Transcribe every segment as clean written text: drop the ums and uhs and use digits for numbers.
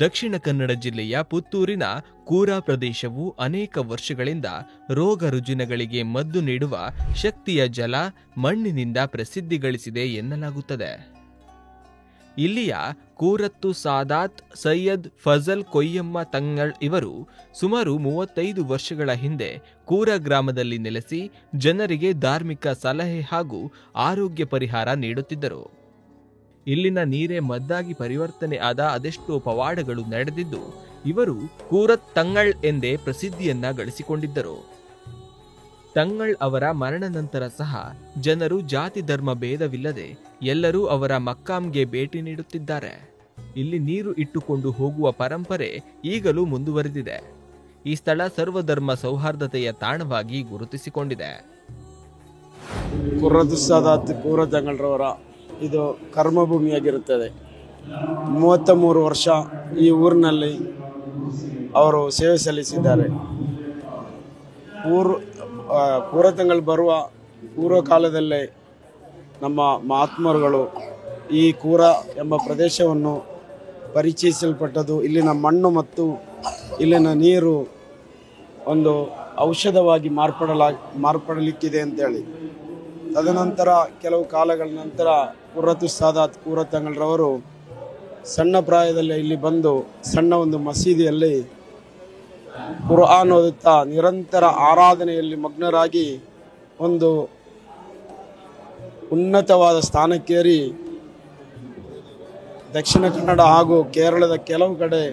ದಕ್ಷಿಣ ಕನ್ನಡ ಜಿಲ್ಲೆಯ ಪುತ್ತೂರಿನ ಕೂರಾ ಪ್ರದೇಶವು ಅನೇಕ ವರ್ಷಗಳಿಂದ ರೋಗ ರುಜಿನಗಳಿಗೆ ಮದ್ದು ನೀಡುವ ಶಕ್ತಿಯ ಜಲ ಮಣ್ಣಿನಿಂದ ಪ್ರಸಿದ್ಧಿ ಗಳಿಸಿದೆ ಎನ್ನಲಾಗುತ್ತದೆ. ಇಲ್ಲಿಯ ಕೂರತ್ತು ಸಾದಾತ್ ಸೈಯದ್ ಫಜಲ್ ಕೊಯ್ಯಮ್ಮ ತಂಗಳ್ ಇವರು ಸುಮಾರು 35 ವರ್ಷಗಳ ಹಿಂದೆ ಕೂರ ಗ್ರಾಮದಲ್ಲಿ ನೆಲೆಸಿ ಜನರಿಗೆ ಧಾರ್ಮಿಕ ಸಲಹೆ ಹಾಗೂ ಆರೋಗ್ಯ ಪರಿಹಾರ ನೀಡುತ್ತಿದ್ದರು. ಇಲ್ಲಿನ ನೀರೇ ಮದ್ದಾಗಿ ಪರಿವರ್ತನೆ ಆದ ಅದೆಷ್ಟೋ ಪವಾಡಗಳು ನಡೆದಿದ್ದು ಇವರು ಕೂರತ್ ತಂಗಳ್ ಎಂದೇ ಪ್ರಸಿದ್ಧಿಯನ್ನ ಗಳಿಸಿಕೊಂಡಿದ್ದರು. ತಂಗಳ್ ಅವರ ಮರಣ ನಂತರ ಸಹ ಜನರು ಜಾತಿ ಧರ್ಮ ಭೇದವಿಲ್ಲದೆ ಎಲ್ಲರೂ ಅವರ ಮಕ್ಕಾಂಗೆ ಭೇಟಿ ನೀಡುತ್ತಿದ್ದಾರೆ. ಇಲ್ಲಿ ನೀರು ಇಟ್ಟುಕೊಂಡು ಹೋಗುವ ಪರಂಪರೆ ಈಗಲೂ ಮುಂದುವರೆದಿದೆ. ಈ ಸ್ಥಳ ಸರ್ವಧರ್ಮ ಸೌಹಾರ್ದತೆಯ ತಾಣವಾಗಿ ಗುರುತಿಸಿಕೊಂಡಿದೆ. ಕೂರ ತಂಗಳರವರ ಇದು ಕರ್ಮಭೂಮಿಯಾಗಿರುತ್ತದೆ. 33 ವರ್ಷ ಈ ಊರಿನಲ್ಲಿ ಅವರು ಸೇವೆ ಸಲ್ಲಿಸಿದ್ದಾರೆ. ಕೂರತಂಗಳು ಬರುವ ಪೂರ್ವ ಕಾಲದಲ್ಲೇ ನಮ್ಮ ಮಹಾತ್ಮರುಗಳು ಈ ಕೂರ ಎಂಬ ಪ್ರದೇಶವನ್ನು ಪರಿಚಯಿಸಲ್ಪಟ್ಟದು. ಇಲ್ಲಿನ ಮಣ್ಣು ಮತ್ತು ಇಲ್ಲಿನ ನೀರು ಒಂದು ಔಷಧವಾಗಿ ಮಾರ್ಪಡಲಿಕ್ಕಿದೆ ಅಂತೇಳಿ. ತದನಂತರ ಕೆಲವು ಕಾಲಗಳ ನಂತರ ಕೂರತಂಗಳರವರು ಸಣ್ಣ ಪ್ರಾಯದಲ್ಲಿ ಇಲ್ಲಿ ಬಂದು ಸಣ್ಣ ಒಂದು ಮಸೀದಿಯಲ್ಲಿ ಕುರ್ಆನ್ ಓದುತ್ತಾ ನಿರಂತರ ಆರಾಧನೆಯಲ್ಲಿ ಮಗ್ನರಾಗಿ ಒಂದು ಉನ್ನತವಾದ ಸ್ಥಾನಕ್ಕೇರಿ ದಕ್ಷಿಣ ಕನ್ನಡ ಹಾಗೂ ಕೇರಳದ ಕೆಲವು ಕಡೆ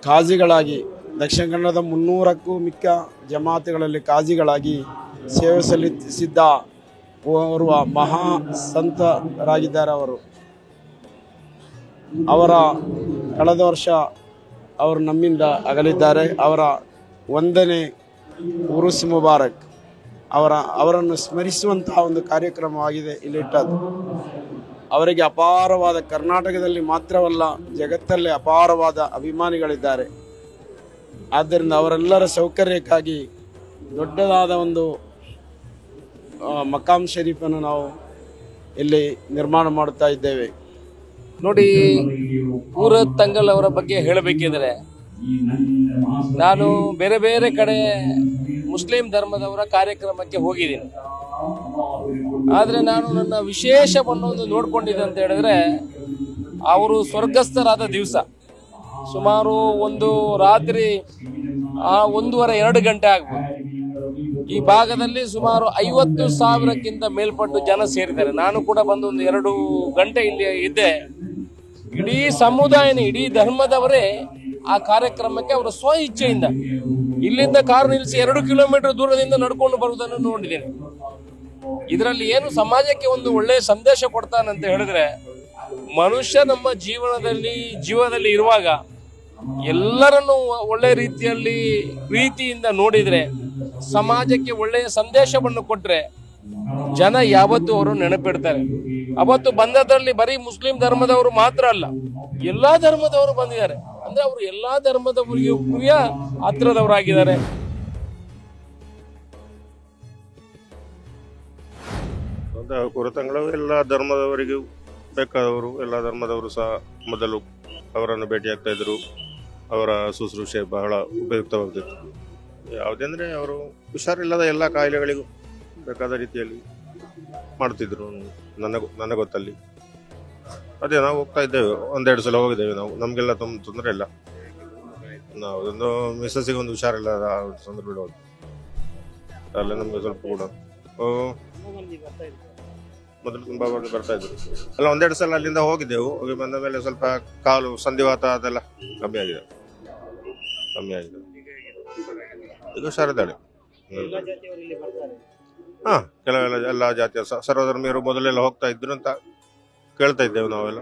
ಕಾಜಿಗಳಾಗಿ, ದಕ್ಷಿಣ ಕನ್ನಡದ 300ಕ್ಕೂ ಮಿಕ್ಕ ಜಮಾತುಗಳಲ್ಲಿ ಕಾಜಿಗಳಾಗಿ ಸೇವೆ ಸಲ್ಲಿಸಿದ್ದ ಓರ್ವ ಮಹಾ ಸಂತರಾಗಿದ್ದಾರೆ. ಅವರ ಕಳೆದ ವರ್ಷ ಅವರು ನಮ್ಮಿಂದ ಅಗಲಿದ್ದಾರೆ. ಅವರ 1ನೇ ಉರುಸ್ ಮುಬಾರಕ್ ಅವರನ್ನು ಸ್ಮರಿಸುವಂತಹ ಒಂದು ಕಾರ್ಯಕ್ರಮವಾಗಿದೆ ಇಲ್ಲಿಟ್ಟದ್ದು. ಅವರಿಗೆ ಅಪಾರವಾದ, ಕರ್ನಾಟಕದಲ್ಲಿ ಮಾತ್ರವಲ್ಲ ಜಗತ್ತಲ್ಲೇ ಅಪಾರವಾದ ಅಭಿಮಾನಿಗಳಿದ್ದಾರೆ. ಆದ್ದರಿಂದ ಅವರೆಲ್ಲರ ಸೌಕರ್ಯಕ್ಕಾಗಿ ದೊಡ್ಡದಾದ ಒಂದು ಮಕಾಮ್ ಶರೀಫನ್ನು ನಾವು ಇಲ್ಲಿ ನಿರ್ಮಾಣ ಮಾಡುತ್ತಾ ಇದ್ದೇವೆ. ನೋಡಿ, ಕೂರತ್ ತಂಗಳ್ ಅವರ ಬಗ್ಗೆ ಹೇಳಬೇಕಿದ್ರೆ ನಾನು ಬೇರೆ ಬೇರೆ ಕಡೆ ಮುಸ್ಲಿಂ ಧರ್ಮದವರ ಕಾರ್ಯಕ್ರಮಕ್ಕೆ ಹೋಗಿದ್ದೀನಿ. ಆದರೆ ನಾನು ನನ್ನ ವಿಶೇಷವನ್ನೊಂದು ನೋಡ್ಕೊಂಡಿದ್ದೆ ಅಂತ ಹೇಳಿದ್ರೆ, ಅವರು ಸ್ವರ್ಗಸ್ಥರಾದ ದಿವಸ ಸುಮಾರು ಒಂದು ರಾತ್ರಿ 1:30-2 ಗಂಟೆ ಆಗ್ಬೋದು. ಈ ಭಾಗದಲ್ಲಿ ಸುಮಾರು 50,000ಕ್ಕಿಂತ ಮೇಲ್ಪಟ್ಟು ಜನ ಸೇರಿದ್ದಾರೆ. ನಾನು ಕೂಡ ಬಂದು ಒಂದು 2 ಗಂಟೆ ಇಲ್ಲಿ ಇದ್ದೆ. ಇಡೀ ಸಮುದಾಯನೇ, ಇಡೀ ಧರ್ಮದವರೇ ಆ ಕಾರ್ಯಕ್ರಮಕ್ಕೆ ಅವರ ಸ್ವ ಇಚ್ಛೆಯಿಂದ ಇಲ್ಲಿಂದ ಕಾರು ನಿಲ್ಲಿಸಿ 2 ಕಿಲೋಮೀಟರ್ ದೂರದಿಂದ ನಡ್ಕೊಂಡು ಬರುವುದನ್ನು ನೋಡಿದ್ದೇನೆ. ಇದರಲ್ಲಿ ಏನು ಸಮಾಜಕ್ಕೆ ಒಂದು ಒಳ್ಳೆಯ ಸಂದೇಶ ಕೊಡ್ತಾನಂತ ಹೇಳಿದ್ರೆ, ಮನುಷ್ಯ ನಮ್ಮ ಜೀವನದಲ್ಲಿ ಇರುವಾಗ ಎಲ್ಲರನ್ನು ಒಳ್ಳೆ ರೀತಿಯಲ್ಲಿ ಪ್ರೀತಿಯಿಂದ ನೋಡಿದ್ರೆ, ಸಮಾಜಕ್ಕೆ ಒಳ್ಳೆಯ ಸಂದೇಶವನ್ನು ಕೊಟ್ರೆ ಜನ ಯಾವತ್ತೂ ಅವರು ನೆನಪಿಡ್ತಾರೆ. ಅವತ್ತು ಬಂದದ್ರಲ್ಲಿ ಬರೀ ಮುಸ್ಲಿಂ ಧರ್ಮದವರು ಮಾತ್ರ ಅಲ್ಲ, ಎಲ್ಲಾ ಧರ್ಮದವರು ಬಂದಿದ್ದಾರೆ. ಅಂದ್ರೆ ಅವರು ಎಲ್ಲಾ ಧರ್ಮದವರಿಗೂ ಪ್ರಿಯ ಹತ್ರದವರಾಗಿದ್ದಾರೆ. ಕೂರತಂಗಳು ಎಲ್ಲ ಧರ್ಮದವರಿಗೂ ಬೇಕಾದವರು, ಎಲ್ಲ ಧರ್ಮದವರು ಸಹ ಮೊದಲು ಅವರನ್ನು ಭೇಟಿಯಾಗ್ತಾ ಇದ್ರು. ಅವರ ಶುಶ್ರೂಷೆ ಬಹಳ ಉಪಯುಕ್ತವಾಗ್ತಿತ್ತು. ಯಾವುದಂದ್ರೆ ಅವರು ಹುಷಾರಿಲ್ಲದ ಎಲ್ಲ ಕಾಯಿಲೆಗಳಿಗೂ ಬೇಕಾದ ರೀತಿಯಲ್ಲಿ ಮಾಡ್ತಿದ್ರು. ನನ್ನ ಗೊತ್ತಲ್ಲಿ ಅದೇ ನಾವು ಹೋಗ್ತಾ ಇದ್ದೇವೆ, 1-2 ಸಲ ಹೋಗಿದ್ದೇವೆ ನಾವು. ನಮಗೆಲ್ಲ ತೊಂದರೆ ಇಲ್ಲ. ನಾವು ಒಂದು ಮಿಸ್ಸಸ್ಸಿಗೆ ಒಂದು ಹುಷಾರಿಲ್ಲ ತೊಂದರೆ ಬಿಡೋದು ಅಲ್ಲೇ ನಮ್ಗೆ ಸ್ವಲ್ಪ ಕೂಡ ಮೊದಲು ತುಂಬಾ ಬರ್ತಾ ಇದ್ರು. ಅಲ್ಲ 1-2 ಸಲ ಅಲ್ಲಿಂದ ಹೋಗಿದ್ದೆವು. ಹೋಗಿ ಬಂದ ಮೇಲೆ ಸ್ವಲ್ಪ ಕಾಲು ಸಂಧಿವಾತ ಅದೆಲ್ಲ ಕಮ್ಮಿ ಆಗಿದೆ. ಈಗ ಹುಷಾರಿದ್ದಾಳೆ. ಕೆಲವೆಲ್ಲ ಎಲ್ಲ ಜಾತಿಯ ಸರ್ವಧರ್ಮೀಯರು ಮೊದಲೆಲ್ಲ ಹೋಗ್ತಾ ಇದ್ರು ಅಂತ ಕೇಳ್ತಾ ಇದ್ದೇವೆ ನಾವೆಲ್ಲ.